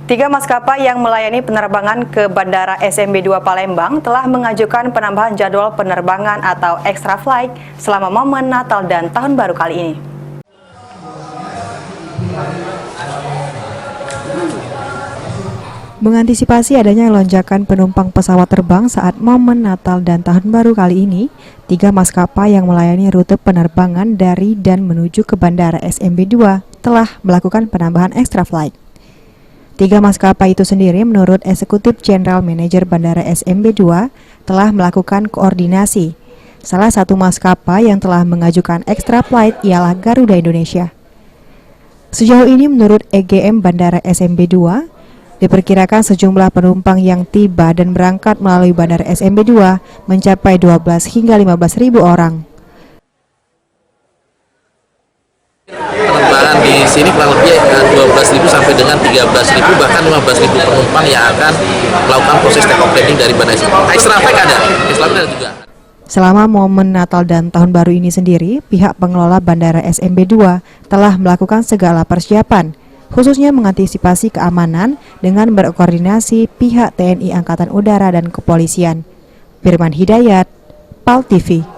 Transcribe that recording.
Tiga maskapai yang melayani penerbangan ke Bandara SMB 2 Palembang telah mengajukan penambahan jadwal penerbangan atau extra flight selama momen Natal dan Tahun Baru kali ini. Mengantisipasi adanya lonjakan penumpang pesawat terbang saat momen Natal dan Tahun Baru kali ini, tiga maskapai yang melayani rute penerbangan dari dan menuju ke Bandara SMB 2 telah melakukan penambahan extra flight. Tiga maskapai itu sendiri menurut Eksekutif General Manager Bandara SMB 2 telah melakukan koordinasi. Salah satu maskapai yang telah mengajukan extra flight ialah Garuda Indonesia. Sejauh ini menurut EGM Bandara SMB 2, diperkirakan sejumlah penumpang yang tiba dan berangkat melalui Bandara SMB 2 mencapai 12 hingga 15.000 orang. Penerbangan di sini kurang lebih 12.000 sampai dengan 13.000 bahkan 15.000 penumpang yang akan melakukan proses take off landing dari Bandara SMB. Extra flight ada juga. Selama momen Natal dan Tahun Baru ini sendiri, pihak pengelola Bandara SMB 2 telah melakukan segala persiapan, khususnya mengantisipasi keamanan dengan berkoordinasi pihak TNI Angkatan Udara dan Kepolisian. Firman Hidayat, PAL TV.